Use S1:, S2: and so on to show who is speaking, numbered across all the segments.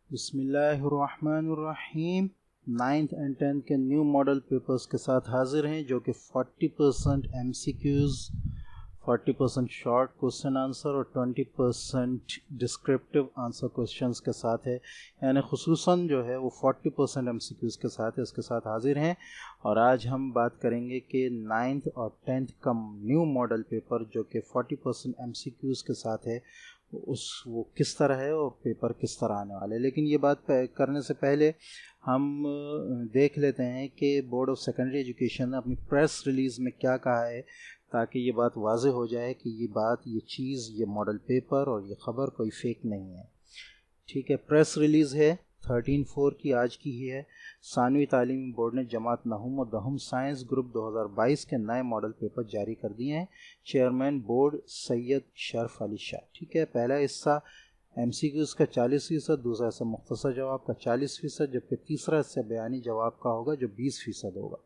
S1: बिस्मिल्लाहिर्रहमानिर्रहीम। 9th and 10th के new model papers के साथ हाजिर हैं जो कि 40% MCQs, 40% शॉर्ट क्वेश्चन आंसर और 20% डिस्क्रिप्टिव आंसर क्वेश्चंस के साथ है। यानी खुसूसन जो है वो 40% MCQs के साथ है, इसके साथ हाजिर हैं। और आज हम बात करेंगे कि 9th और 10th का न्यू मॉडल पेपर जो कि 40% MCQs के साथ है वो किस तरह है और पेपर किस तरह आने वाले हैं। लेकिन ये बात करने से पहले हम देख लेते हैं कि बोर्ड ऑफ सेकेंडरी एजुकेशन ने अपनी प्रेस रिलीज़ में क्या कहा है, ताकि ये बात वाज़ेह हो जाए कि ये चीज़, ये मॉडल पेपर और ये ख़बर कोई फेक नहीं है। ठीक है, प्रेस रिलीज़ है 13/4 की, आज की ही है। सानवी तालीमी बोर्ड ने जमात नहुम और दहुम साइंस ग्रुप 2022 के नए मॉडल पेपर जारी कर दिए हैं। Chairman board Syed Sharaf Ali Shah. ठीक है, पहला हिस्सा MCQs का 40%, दूसरा हिस्सा मुख्तसर जवाब का 40%, जबकि तीसरा हिस्सा बयानी जवाब का होगा जो 20% होगा।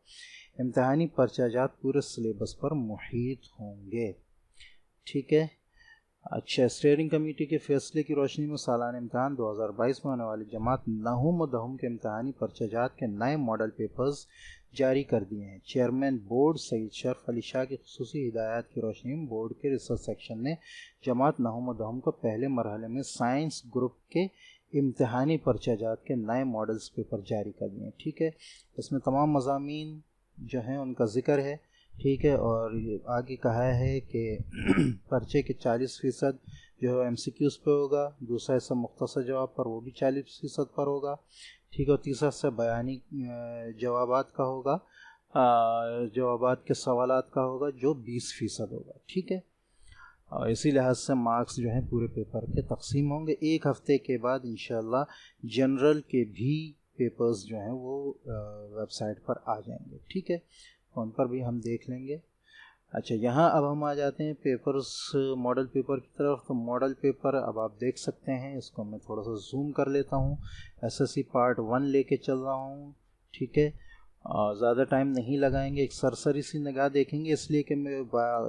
S1: इम्तहानी पर्चाजात पूरे सिलेबस पर मुहित होंगे। ठीक है, अच्छा, स्टीयरिंग कमेटी के फैसले की रोशनी में सालाना इम्तहान 2022 में होने वाले जमात नहुम और दहुम के इम्तहानी पर्चाजात के नए मॉडल पेपर्स जारी कर दिए हैं। चेयरमैन बोर्ड सईद शरफ अली शाह की खुसूसी हिदायत की रोशनी में बोर्ड के रिसर्च सेक्शन ने जमात नहुम और दहुम को पहले मरहले में साइंस ग्रुप के इम्तहानी पर्चाजात के नए मॉडल्स पेपर जारी कर दिए हैं। ठीक है, इसमें तमाम मज़ामीन जो हैं उनका ज़िक्र है। ठीक है, और आगे कहा है कि पर्चे के 40% जो है MCQs पे होगा, दूसरा हिस्सा मुख्तसर जवाब पर वो भी 40% पर होगा। ठीक है, और तीसरा हिस्सा बयानी जवाबात का होगा, जवाबात के सवालात का होगा जो 20% होगा। ठीक है, और इसी लिहाज से मार्क्स जो हैं पूरे पेपर के तकसीम होंगे। एक हफ़्ते के बाद इंशाल्लाह जनरल के भी पेपर्स जो हैं वो वेबसाइट पर आ जाएंगे। ठीक है, उन पर भी हम देख लेंगे। अच्छा, यहाँ अब हम आ जाते हैं पेपर्स, मॉडल पेपर की तरफ। तो मॉडल पेपर अब आप देख सकते हैं, इसको मैं थोड़ा सा जूम कर लेता हूँ। SSC पार्ट 1 लेके चल रहा हूँ। ठीक है, ज़्यादा टाइम नहीं लगाएंगे, एक सरसरी सी निगाह देखेंगे, इसलिए कि मैं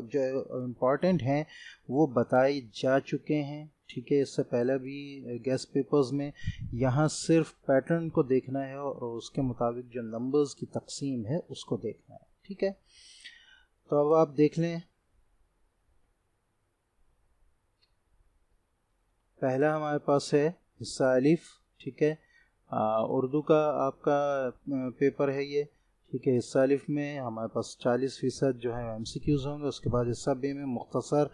S1: जो इम्पॉर्टेंट हैं वो बताए जा चुके हैं। ठीक है, इससे पहले भी गेस्ट पेपर्स में यहाँ सिर्फ पैटर्न को देखना है और उसके मुताबिक जो नंबर्स की तकसीम है उसको देखना है। ठीक है, तो अब आप देख लें, पहला हमारे पास है हिस्सा अलिफ। ठीक है, उर्दू का आपका पेपर है ये। ठीक है, हिस्सा अलिफ में हमारे पास 40% जो है MCQs होंगे। उसके बाद हिस्सा बी में मुख्तसर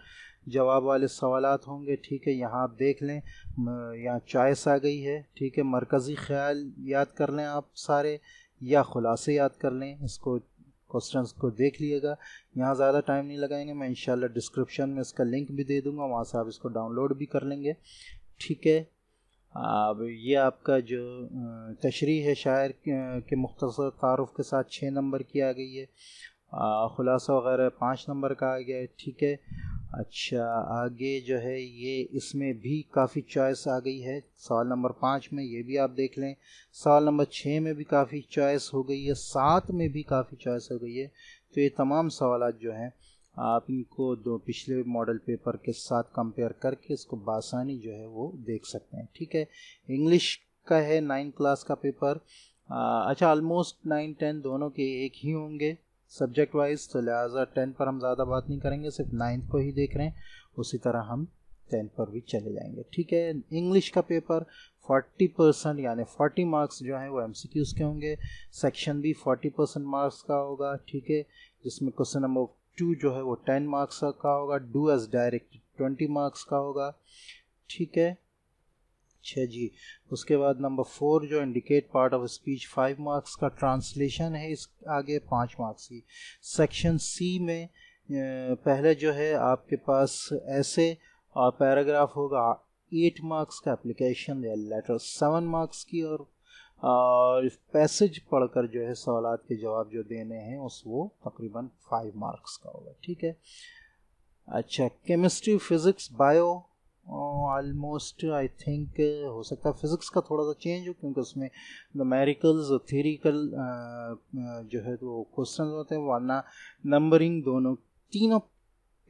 S1: जवाब वाले सवालात होंगे। ठीक है, यहाँ आप देख लें, यहाँ चॉइस आ गई है। ठीक है, मरकज़ी ख्याल याद कर लें आप सारे, या खुलासे याद कर लें, इसको क्वेश्चंस को देख लिएगा। यहाँ ज़्यादा टाइम नहीं लगाएंगे, मैं इंशाल्लाह डिस्क्रिप्शन में इसका लिंक भी दे दूँगा, वहाँ से आप इसको डाउनलोड भी कर लेंगे। ठीक है, अब ये आपका जो तशरीह है शायर के मुख्तसर तारुफ के साथ 6 नंबर की आ गई है। खुलासा वगैरह 5 नंबर का आ गया है। ठीक है, अच्छा, आगे जो है ये इसमें भी काफ़ी चॉइस आ गई है। सवाल नंबर 5 में ये भी आप देख लें, सवाल नंबर 6 में भी काफ़ी चॉइस हो गई है, 7 में भी काफ़ी चॉइस हो गई है। तो ये तमाम सवाल जो हैं आप इनको दो पिछले मॉडल पेपर के साथ कंपेयर करके इसको बासानी जो है वो देख सकते हैं। ठीक है, इंग्लिश का है 9 क्लास का पेपर। अच्छा, ऑलमोस्ट 9, 10 दोनों के एक ही होंगे सब्जेक्ट वाइज, तो लिहाजा 10 पर हम ज़्यादा बात नहीं करेंगे, सिर्फ 9th को ही देख रहे हैं। उसी तरह हम 10 पर भी चले जाएंगे। ठीक है, इंग्लिश का पेपर 40% यानी 40 मार्क्स जो हैं वो MCQs के होंगे। सेक्शन भी 40% मार्क्स का होगा। ठीक है, जिसमें क्वेश्चन नंबर 2 जो है वो 10 मार्क्स का होगा, डू एज डायरेक्ट 20 मार्क्स का होगा। ठीक है, अच्छा जी, उसके बाद नंबर 4 जो indicate part of speech 5 marks का, ट्रांसलेशन है इस आगे 5 मार्क्स की। सेक्शन C में पहले जो है आपके पास ऐसे और पैराग्राफ होगा 8 मार्क्स का, एप्लीकेशन या लेटर 7 मार्क्स की, और पैसेज पढ़कर जो है सवालात के जवाब जो देने हैं वो तकरीबन 5 मार्क्स का होगा। ठीक है, अच्छा, chemistry, physics, bio almost I think हो सकता है फिज़िक्स का थोड़ा सा चेंज हो, क्योंकि उसमें न्यूमेरिकल्स और थ्योरिकल जो है वो क्वेश्चन होते हैं, वरना नंबरिंग तीनों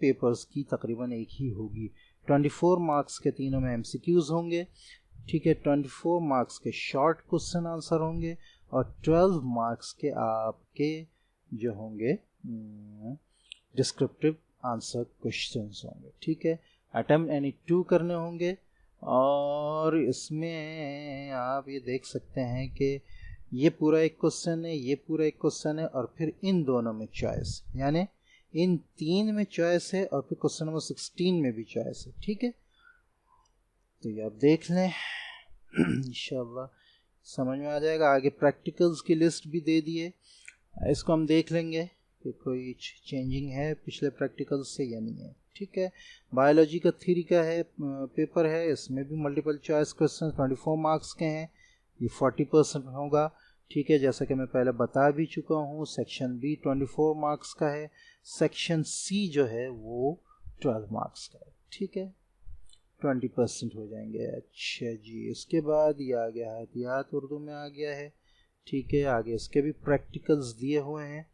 S1: पेपर्स की तकरीबन एक ही होगी। 24 मार्क्स के तीनों में MCQs होंगे। ठीक है। 24 मार्क्स के शॉर्ट क्वेश्चन आंसर होंगे और 12 मार्क्स के आपके जो होंगे डिस्क्रिप्टिव आंसर क्वेश्चंस होंगे, ठीक है। अटेम्प्ट एनी 2 करने होंगे और इसमें आप ये देख सकते हैं कि ये पूरा एक क्वेश्चन है, ये पूरा एक क्वेश्चन है और फिर इन दोनों में चॉइस, यानी इन 3 में चॉइस है और फिर क्वेश्चन नंबर 16 में भी चॉइस है, ठीक है। तो ये आप देख लें इंशाल्लाह समझ में आ जाएगा। आगे प्रैक्टिकल्स की लिस्ट भी दे दिए, इसको हम देख लेंगे कि कोई चेंजिंग है पिछले प्रैक्टिकल्स से या नहीं है, ठीक है। बायोलॉजी का थ्योरी का है पेपर है, इसमें भी मल्टीपल चॉइस क्वेश्चन 24 मार्क्स के हैं, ये 40% होगा, ठीक है। जैसा कि मैं पहले बता भी चुका हूँ, सेक्शन बी 24 मार्क्स का है, सेक्शन सी जो है वो 12 मार्क्स का है, ठीक है। 20% हो जाएंगे। अच्छा जी, इसके बाद ये आ गया है हयात उर्दू में आ गया है, ठीक है। आगे इसके भी प्रैक्टिकल्स दिए हुए हैं।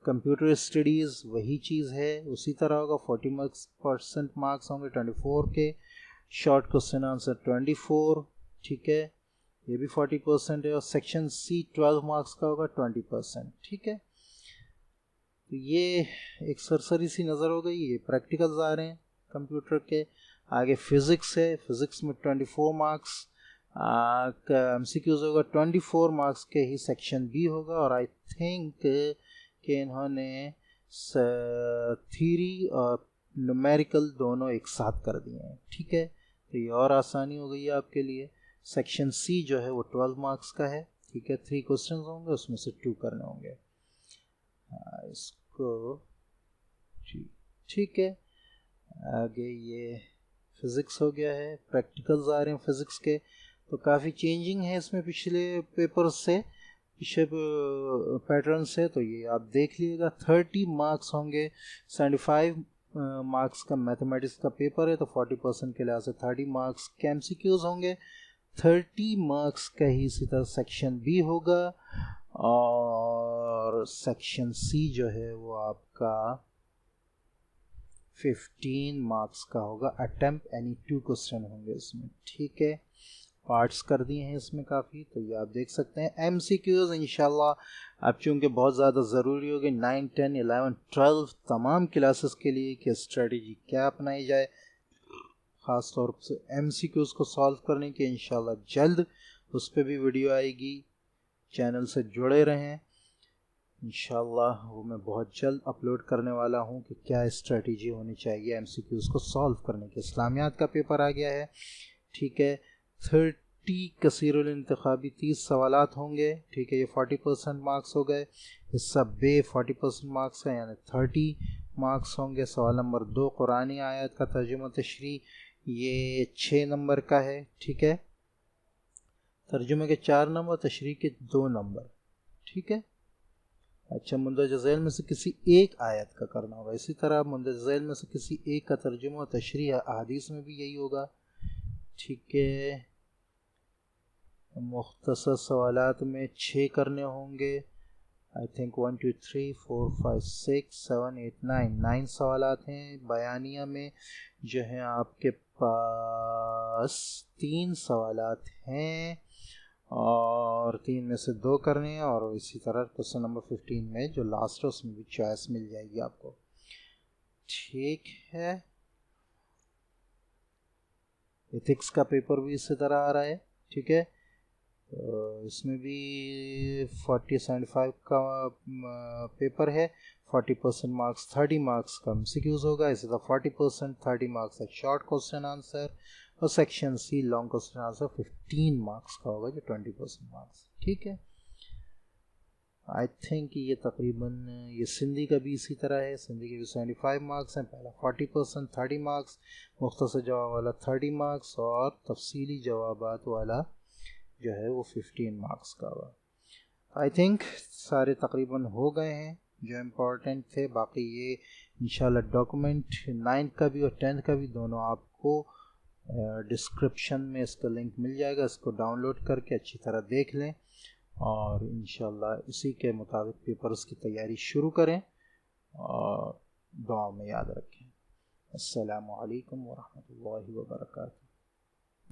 S1: कंप्यूटर स्टडीज़ वही चीज़ है, उसी तरह होगा। 40% मार्क्स होंगे 24 के, शॉर्ट क्वेश्चन आंसर 24, ठीक है, ये भी 40% है। और सेक्शन सी 12 मार्क्स का होगा 20%, ठीक है। तो ये एक सरसरी सी नज़र हो गई, ये प्रैक्टिकल्स आ रहे हैं कंप्यूटर के। आगे फिज़िक्स है, फिज़िक्स में 24 मार्क्स का एमसीक्यूज होगा, 24 मार्क्स के ही सेक्शन बी होगा। और आई थिंक कि इन्होंने थ्योरी और न्यूमेरिकल दोनों एक साथ कर दिए हैं, ठीक है। तो ये और आसानी हो गई है आपके लिए। सेक्शन सी जो है वो 12 मार्क्स का है, ठीक है। 3 क्वेश्चन होंगे, उसमें से 2 करने होंगे। इसको ठीक है। आगे ये फिज़िक्स हो गया है, प्रैक्टिकल्स आ रहे हैं फिज़िक्स के, तो काफ़ी चेंजिंग है इसमें पिछले पेपर से, पिछले पैटर्न से। तो ये आप देख लीजिएगा, 30 मार्क्स होंगे, 75 मार्क्स का मैथमेटिक्स का पेपर है, तो 40% के लिहाज से 30 मार्क्स के एमसीक्यूज होंगे, 30 मार्क्स का ही इसी तरह सेक्शन बी होगा। और सेक्शन सी जो है वो आपका 15 मार्क्स का होगा। अटेम्प्ट एनी 2 क्वेश्चन होंगे इसमें, ठीक है। पार्ट्स कर दिए हैं इसमें काफ़ी, तो ये आप देख सकते हैं। एमसीक्यूज इंशाल्लाह अब चूँकि बहुत ज़्यादा ज़रूरी हो गई 9, 10, 11, 12 तमाम क्लासेस के लिए कि स्ट्रेटजी क्या अपनाई जाए, ख़ास तौर से एमसीक्यूज को सॉल्व करने की। इंशाल्लाह जल्द उस पर भी वीडियो आएगी, चैनल से जुड़े रहें। इंशाल्लाह वो मैं बहुत जल्द अपलोड करने वाला हूँ कि क्या स्ट्रेटजी होनी चाहिए एमसीक्यूज को सॉल्व करने की। इस्लामियात का पेपर आ गया है, ठीक है। 30 कसीरुल इंतखाबी 30 सवालात होंगे, ठीक है। ये 40% मार्क्स हो गए। हिस्सा बे 40% मार्क्स का, यानी 30 मार्क्स होंगे। सवाल नंबर 2 कुरानी आयत का तर्जुमा तशरीह, ये 6 नंबर का है, ठीक है। तर्जुमे के 4 नंबर, तशरीह के 2 नंबर, ठीक है। अच्छा, मुंदरजा झैल में से किसी एक आयत का करना होगा। इसी तरह मुंदरजा झैल में से किसी एक का तर्जुमा और तशरीह, अहादीस में भी यही होगा, ठीक है। मुख्तसर सवालात में 6 करने होंगे। आई थिंक 1 2 3 4 5 6 7 8 9 सवालात हैं। बयानिया में जो है आपके पास 3 सवालात हैं और 3 में से 2 करने हैं। और इसी तरह क्वेश्चन नंबर 15 में जो लास्ट है उसमें भी चॉइस मिल जाएगी आपको, ठीक है। एथिक्स का पेपर भी इसी तरह आ रहा है, ठीक है। तो इसमें भी 40-75 का पेपर है। 40% मार्क्स 30 मार्क्स का एमसीक्यूज होगा। इसी तरह 40% 30 मार्क्स का शॉर्ट क्वेश्चन आंसर। और section C long question answer 15 marks का होगा, जो 20% मार्क्स, ठीक है। आई थिंक ये तकरीबन ये सिंधी का भी इसी तरह है। सिंधी के भी 75 मार्क्स हैं। पहला 40% 30 मार्क्स, मुख्तसर जवाब वाला 30 मार्क्स और तफसीली जवाबात वाला जो है वो 15 मार्क्स का हुआ। आई थिंक सारे तकरीबन हो गए हैं जो इम्पोर्टेंट थे। बाकी ये इंशाल्लाह डॉक्यूमेंट 9th का भी और 10th का भी दोनों आपको डिस्क्रिप्शन में इसका लिंक मिल जाएगा। इसको डाउनलोड करके अच्छी तरह देख लें और इंशाल्लाह इसी के मुताबिक पेपर्स की तैयारी शुरू करें और दुआ में याद रखें। अस्सलामु अलैकुम वरहमतुल्लाहि वबरकातुहू।